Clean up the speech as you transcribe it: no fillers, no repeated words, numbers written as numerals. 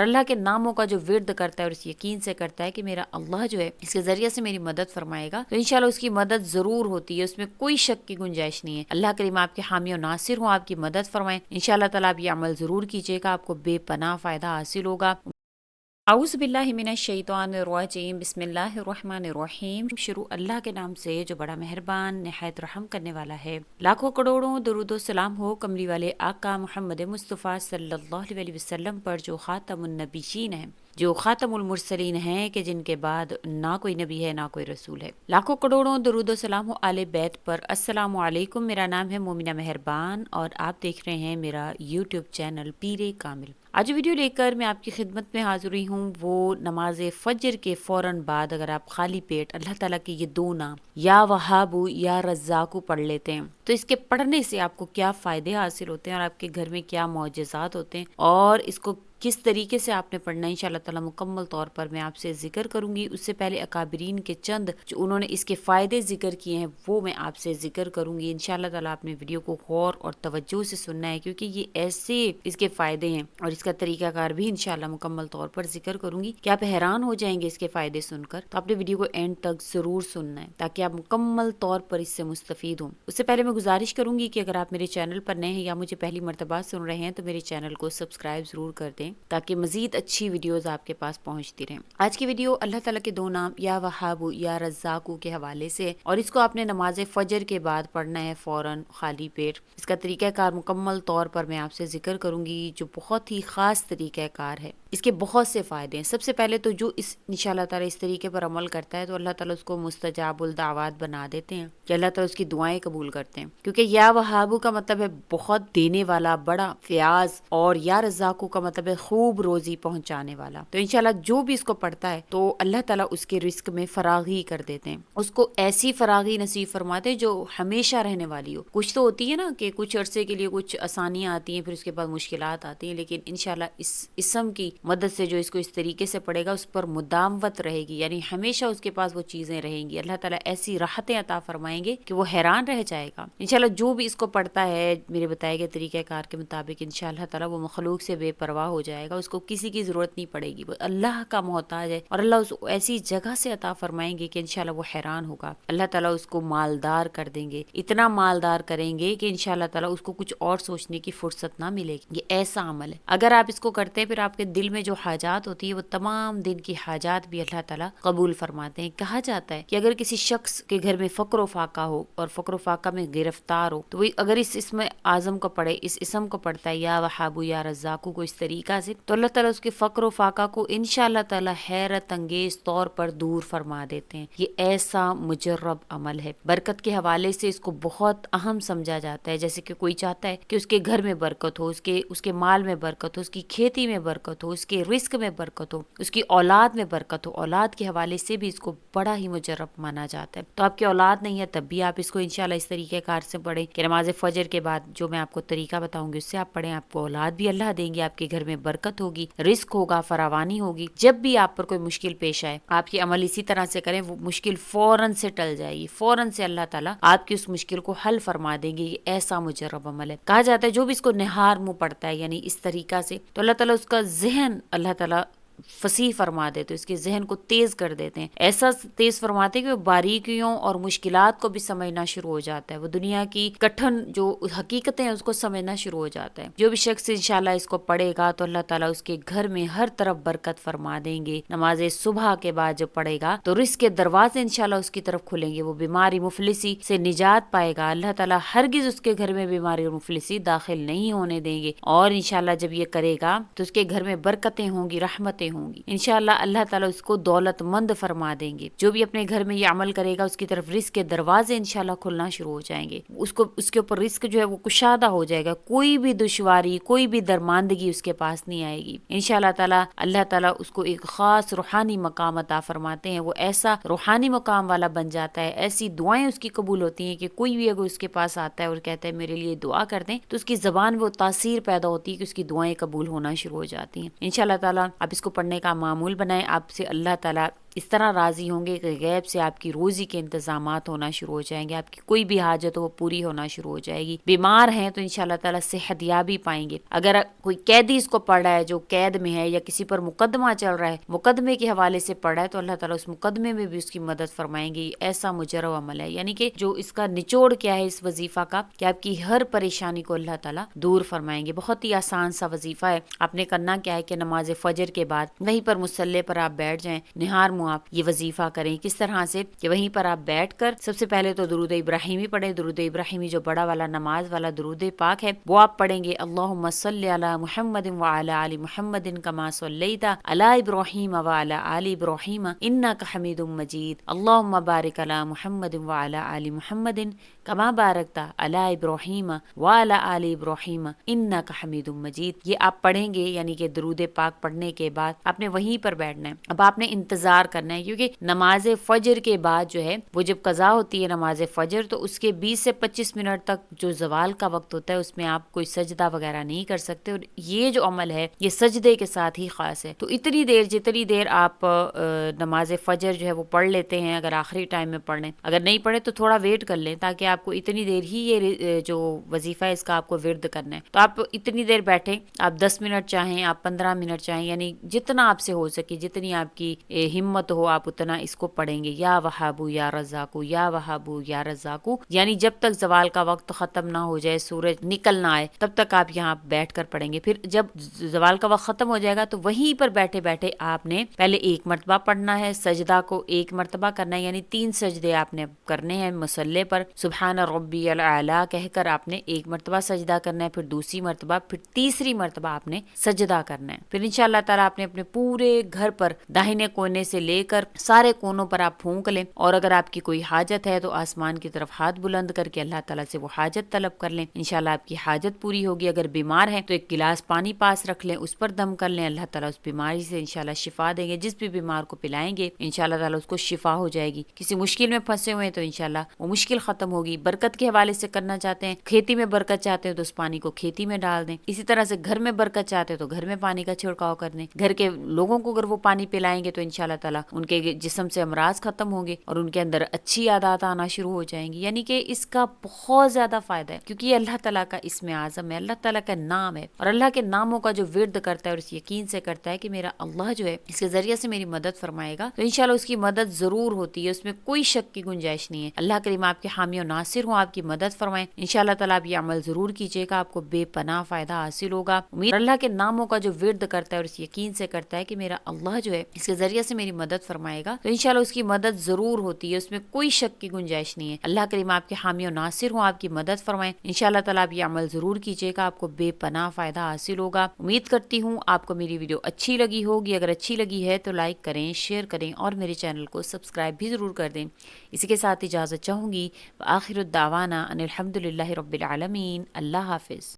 اللہ کے ناموں کا جو ورد کرتا ہے اور اس یقین سے کرتا ہے کہ میرا اللہ جو ہے اس کے ذریعے سے میری مدد فرمائے گا، تو انشاءاللہ اس کی مدد ضرور ہوتی ہے، اس میں کوئی شک کی گنجائش نہیں ہے۔ اللہ کریم آپ کے حامی و ناصر ہوں، آپ کی مدد فرمائیں۔ انشاءاللہ تعالیٰ آپ یہ عمل ضرور کیجیے گا، آپ کو بے پناہ فائدہ حاصل ہوگا۔ اعوذ باللہ من الشیطان الرجیم، بسم اللہ الرحمن الرحیم۔ شروع اللہ کے نام سے جو بڑا مہربان نہایت رحم کرنے والا ہے۔ لاکھوں کروڑوں درود و سلام ہو کملی والے آقا محمد مصطفیٰ صلی اللہ علیہ وسلم پر، جو خاتم النبیین ہیں، جو خاتم المرسلین ہیں، کہ جن کے بعد نہ کوئی نبی ہے نہ کوئی رسول ہے۔ لاکھوں کروڑوں درود و سلام ہو آل بیت پر۔ السلام علیکم، میرا نام ہے مومنہ مہربان اور آپ دیکھ رہے ہیں میرا یوٹیوب چینل پیر کامل۔ آج ویڈیو لے کر میں آپ کی خدمت میں حاضر ہوئی ہوں، وہ نماز فجر کے فوراً بعد اگر آپ خالی پیٹ اللہ تعالیٰ کے یہ دو نام یا وہابو یا رزاقو پڑھ لیتے ہیں تو اس کے پڑھنے سے آپ کو کیا فائدے حاصل ہوتے ہیں اور آپ کے گھر میں کیا معجزات ہوتے ہیں، اور اس کو کس طریقے سے آپ نے پڑھنا ہے انشاءاللہ تعالیٰ مکمل طور پر میں آپ سے ذکر کروں گی۔ اس سے پہلے اکابرین کے چند جو انہوں نے اس کے فائدے ذکر کیے ہیں وہ میں آپ سے ذکر کروں گی۔ انشاءاللہ تعالیٰ آپ نے ویڈیو کو غور اور توجہ سے سننا ہے، کیونکہ یہ ایسے اس کے فائدے ہیں اور اس کا طریقہ کار بھی انشاءاللہ مکمل طور پر ذکر کروں گی کہ آپ حیران ہو جائیں گے اس کے فائدے سن کر۔ تو آپ نے ویڈیو کو اینڈ تک ضرور سننا ہے تاکہ آپ مکمل طور پر اس سے مستفید ہوں۔ اس سے پہلے میں گزارش کروں گی کہ اگر آپ میرے چینل پر نئے ہیں یا مجھے پہلی مرتبہ سن رہے ہیں تو میرے چینل کو سبسکرائب ضرور کر دیں تاکہ مزید اچھی ویڈیوز آپ کے پاس پہنچتی رہیں۔ آج کی ویڈیو اللہ تعالیٰ کے دو نام یا وہابو یا رزاقو کے حوالے سے، اور اس کو آپ نے نماز فجر کے بعد پڑھنا ہے فوراً خالی پیٹ۔ اس کا طریقہ کار مکمل طور پر میں آپ سے ذکر کروں گی جو بہت ہی خاص طریقہ کار ہے۔ اس کے بہت سے فائدے ہیں۔ سب سے پہلے تو جو اس انشاءاللہ تعالیٰ اس طریقے پر عمل کرتا ہے تو اللہ تعالیٰ اس کو مستجاب الدعوات بنا دیتے ہیں کہ اللہ تعالیٰ اس کی دعائیں قبول کرتے ہیں، کیونکہ یا وہابو کا مطلب ہے بہت دینے والا، بڑا فیاض، اور یا رزاقو کا مطلب ہے خوب روزی پہنچانے والا۔ تو انشاءاللہ جو بھی اس کو پڑھتا ہے تو اللہ تعالیٰ اس کے رزق میں فراغی کر دیتے ہیں، اس کو ایسی فراغی نصیب فرماتے ہیں جو ہمیشہ رہنے والی ہو۔ کچھ تو ہوتی ہے نا کہ کچھ عرصے کے لیے کچھ آسانیاں آتی ہیں پھر اس کے بعد مشکلات آتی ہیں، لیکن انشاءاللہ اس اسم کی مدد سے جو اس کو اس طریقے سے پڑھے گا اس پر مداومت رہے گی، یعنی ہمیشہ اس کے پاس وہ چیزیں رہیں گی۔ اللہ تعالیٰ ایسی راحتیں عطا فرمائیں گے کہ وہ حیران رہ جائے گا۔ انشاءاللہ جو بھی اس کو پڑھتا ہے میرے بتائے گئے طریقہ کار کے مطابق انشاءاللہ تعالیٰ وہ مخلوق سے بے پرواہ ہو جائے گا، اس کو کسی کی ضرورت نہیں پڑے گی، وہ اللہ کا محتاج ہے، اور اللہ اس کو ایسی جگہ سے عطا فرمائیں گے کہ انشاءاللہ وہ حیران ہوگا۔ اللہ تعالیٰ اس کو مالدار کر دیں گے، اتنا مالدار کریں گے کہ انشاءاللہ تعالیٰ اس کو کچھ اور سوچنے کی فرصت نہ ملے گی۔ یہ ایسا عمل ہے، اگر آپ اس کو کرتے ہیں پھر آپ کے دل میں جو حاجات ہوتی ہے وہ تمام دن کی حاجات بھی اللہ تعالیٰ قبول فرماتے ہیں۔ کہا جاتا ہے کہ اگر کسی شخص کے گھر میں فقر و فاقہ ہو اور فقر و فاقہ میں گرفتار ہو تو وہ اگر اس اسم اعظم کو پڑھے، اس اسم کو پڑھتا ہے یا وہابو یا رزاقو کو اس طریقہ سے، تو اللہ تعالیٰ اس کے فقر و فاقہ کو انشاءاللہ تعالیٰ حیرت انگیز طور پر دور فرما دیتے ہیں۔ یہ ایسا مجرب عمل ہے، برکت کے حوالے سے اس کو بہت اہم سمجھا جاتا ہے۔ جیسے کہ کوئی چاہتا ہے کہ اس کے گھر میں برکت ہو، اس کے مال میں برکت ہو، اس کی کھیتی میں برکت ہو، اس کے رزق میں برکت ہو، اس کی اولاد میں برکت ہو، اولاد کے حوالے سے بھی اس کو بڑا ہی مجرب مانا جاتا ہے۔ تو آپ کی اولاد نہیں ہے تب بھی آپ اس کو انشاءاللہ اس طریقے کار سے پڑھیں کہ نماز فجر کے بعد جو میں آپ کو طریقہ بتاؤں گی اس سے آپ پڑھیں، آپ کو اولاد بھی اللہ دیں گے، آپ کے گھر میں برکت ہوگی، رزق ہوگا، فراوانی ہوگی۔ جب بھی آپ پر کوئی مشکل پیش آئے آپ یہ عمل اسی طرح سے کریں، وہ مشکل فوراً سے ٹل جائے گی، فوراً سے اللہ تعالیٰ آپ کی اس مشکل کو حل فرما دیں گے۔ یہ ایسا مجرب عمل ہے۔ کہا جاتا ہے جو بھی اس کو نہار منہ پڑتا ہے یعنی اس طریقہ سے، تو اللہ تعالیٰ اس کا ذہن اللہ تعالیٰ فصیح فرما دیتے، اس کے ذہن کو تیز کر دیتے ہیں، ایسا تیز فرماتے کہ وہ باریکیوں اور مشکلات کو بھی سمجھنا شروع ہو جاتا ہے، وہ دنیا کی کٹھن جو حقیقتیں ہیں اس کو سمجھنا شروع ہو جاتا ہے۔ جو بھی شخص انشاءاللہ اس کو پڑھے گا تو اللہ تعالیٰ اس کے گھر میں ہر طرف برکت فرما دیں گے۔ نماز صبح کے بعد جو پڑھے گا تو رزق کے دروازے انشاءاللہ اس کی طرف کھلیں گے، وہ بیماری مفلسی سے نجات پائے گا۔ اللہ تعالیٰ ہرگز اس کے گھر میں بیماری اور مفلسی داخل نہیں ہونے دیں گے، اور انشاءاللہ جب یہ کرے گا تو اس کے گھر میں برکتیں ہوں گی، رحمتیں ہوں گی، انشاءاللہ اللہ تعالیٰ اس کو دولت مند فرما دیں گے۔ جو بھی اپنے گھر میں یہ عمل کرے گا اس کی طرف رزق کے دروازے انشاءاللہ کھلنا شروع ہو جائیں گے، اس کے اوپر رزق جو ہے وہ کشادہ ہو جائے گا، کوئی بھی دشواری، کوئی بھی درماندگی اس کے پاس نہیں آئے گی انشاءاللہ تعالیٰ۔ اللہ تعالیٰ اس کو ایک خاص روحانی مقام عطا فرماتے ہیں، وہ ایسا روحانی مقام والا بن جاتا ہے، ایسی دعائیں اس کی قبول ہوتی ہیں کہ کوئی بھی اگر اس کے پاس آتا ہے اور کہتا ہے میرے لیے دعا کر دیں تو اس کی زبان میں وہ تاثیر پیدا ہوتی ہے کہ اس کی دعائیں قبول ہونا شروع ہو جاتی ہیں انشاءاللہ تعالیٰ۔ آپ اس کو پڑھنے کا معمول بنائیں، آپ سے اللہ تعالیٰ اس طرح راضی ہوں گے کہ غیب سے آپ کی روزی کے انتظامات ہونا شروع ہو جائیں گے، آپ کی کوئی بھی حاجت ہو وہ پوری ہونا شروع ہو جائے گی۔ بیمار ہیں تو انشاءاللہ تعالیٰ صحت یابی پائیں گے۔ اگر کوئی قیدی اس کو پڑھ رہا ہے جو قید میں ہے، یا کسی پر مقدمہ چل رہا ہے، مقدمے کے حوالے سے پڑھ رہا ہے، تو اللہ تعالیٰ اس مقدمے میں بھی اس کی مدد فرمائیں گے۔ ایسا مجرب عمل ہے، یعنی کہ جو اس کا نچوڑ کیا ہے اس وظیفہ کا، کہ آپ کی ہر پریشانی کو اللہ تعالیٰ دور فرمائیں گے۔ بہت ہی آسان سا وظیفہ ہے۔ آپ نے کرنا کیا ہے کہ نماز فجر کے بعد وہیں پر مصلی پر آپ بیٹھ جائیں، نہار منہ آپ یہ وظیفہ کریں۔ کس طرح سے کہ وہیں پر آپ بیٹھ کر سب سے پہلے تو درود ابراہیمی پڑھیں۔ درود ابراہیمی جو بڑا والا نماز والا درود پاک ہے وہ آپ پڑھیں گے۔ اللہم صلی علی محمد وعلی آل محمد کما صلیت علی ابراہیم وعلی آل ابراہیم انک حمید مجید، اللہم بارک علی محمد وعلی آل محمد کما بارکت علی ابراہیم وعلی آل ابراہیم انک حمید مجید۔ یہ آپ پڑھیں گے، یعنی کہ درود پاک پڑھنے کے بعد آپ نے وہیں پر بیٹھنا ہے۔ اب آپ نے انتظار کرنا ہے، کیونکہ نماز فجر کے بعد جو ہے وہ جب قضا ہوتی ہے نماز فجر، تو اس کے 20 سے 25 منٹ تک جو زوال کا وقت ہوتا ہے اس میں آپ کوئی سجدہ وغیرہ نہیں کر سکتے، اور یہ جو عمل ہے یہ سجدے کے ساتھ ہی خاص ہے۔ تو اتنی دیر جتنی دیر آپ نماز فجر جو ہے وہ پڑھ لیتے ہیں، اگر آخری ٹائم میں پڑھ لیں، اگر نہیں پڑھے تو تھوڑا ویٹ کر لیں، تاکہ آپ کو اتنی دیر ہی یہ جو وظیفہ ہے اس کا آپ کو ورد کرنا ہے۔ تو آپ اتنی دیر بیٹھیں، آپ 10 منٹ چاہیں، آپ 15 منٹ چاہیں، یعنی جتنا آپ سے ہو سکے، جتنی آپ کی ہمت ہو آپ اتنا اس کو پڑھیں گے۔ یا وہابو یا رزاقو، یا وہابو یا رزاقو، یعنی جب تک زوال کا وقت ختم نہ ہو جائے، سورج نکل نہ آئے، تب تک آپ یہاں بیٹھ کر پڑھیں گے۔ پھر جب زوال کا وقت ختم ہو جائے گا تو وہیں پر بیٹھے بیٹھے آپ نے پہلے ایک مرتبہ پڑھنا ہے، سجدہ کو ایک مرتبہ کرنا ہے، یعنی 3 سجدے آپ نے کرنے ہیں مصلی پر۔ سبحان ربی العلی کہہ کر آپ نے ایک مرتبہ سجدہ کرنا ہے، پھر دوسری مرتبہ، پھر تیسری مرتبہ آپ نے سجدہ کرنا ہے۔ پھر انشاءاللہ تعالیٰ آپ نے اپنے پورے گھر پر داہنے کونے سے لے کر سارے کونوں پر آپ پھونک لیں، اور اگر آپ کی کوئی حاجت ہے تو آسمان کی طرف ہاتھ بلند کر کے اللہ تعالیٰ سے وہ حاجت طلب کر لیں، انشاءاللہ آپ کی حاجت پوری ہوگی۔ اگر بیمار ہیں تو ایک گلاس پانی پاس رکھ لیں، اس پر دم کر لیں، اللہ تعالیٰ اس بیماری سے انشاءاللہ شفا دیں گے۔ جس بھی بیمار کو پلائیں گے انشاءاللہ تعالیٰ اس کو شفا ہو جائے گی۔ کسی مشکل میں پھنسے ہوئے ہیں تو انشاءاللہ وہ مشکل ختم ہوگی۔ برکت کے حوالے سے کرنا چاہتے ہیں، کھیتی میں برکت چاہتے ہیں تو اس پانی کو کھیتی میں ڈال دیں۔ اسی طرح سے گھر میں برکت چاہتے ہیں تو گھر میں پانی کا چھڑکاؤ کر دیں۔ گھر کے لوگوں کو اگر وہ پانی پلائیں گے تو انشاءاللہ تعالیٰ ان کے جسم سے امراض ختم ہوں گے اور ان کے اندر اچھی عادات آنا شروع ہو جائیں گی۔ یعنی کہ اس کا بہت زیادہ فائدہ ہے، کیونکہ یہ اللہ تعالیٰ کا اسم اعظم ہے، اللہ تعالیٰ کا نام ہے، اور اللہ کے ناموں کا جو ورد کرتا ہے اور اس یقین سے کرتا ہے کہ میرا اللہ جو ہے اس کے ذریعے سے میری مدد فرمائے گا، تو انشاءاللہ اس کی مدد ضرور ہوتی ہے، اس میں کوئی شک کی گنجائش نہیں ہے۔ اللہ کریم آپ کے حامی و ناصر ہوں، آپ کی مدد فرمائیں۔ انشاءاللہ تعالیٰ آپ یہ عمل ضرور کیجیے گا، آپ کو بے پناہ فائدہ حاصل ہوگا۔ امید اللہ کے ناموں کا جو ورد کرتا ہے اور اس یقین سے کرتا ہے کہ میرا اللہ جو ہے اس کے ذریعے سے میری مدد فرمائے گا، تو انشاءاللہ اس کی مدد ضرور ہوتی ہے، اس میں کوئی شک کی گنجائش نہیں ہے۔ اللہ کریم آپ کے حامی و ناصر ہوں، آپ کی مدد فرمائیں۔ انشاءاللہ تعالیٰ آپ یہ عمل ضرور کیجیے گا، آپ کو بے پناہ فائدہ حاصل ہوگا۔ امید کرتی ہوں آپ کو میری ویڈیو اچھی لگی ہوگی۔ اگر اچھی لگی ہے تو لائک کریں، شیئر کریں، اور میرے چینل کو سبسکرائب بھی ضرور کر دیں۔ اسی کے ساتھ اجازت چاہوں گی۔ وآخر الدعوانا ان الحمد للہ رب العالمین۔ اللہ حافظ۔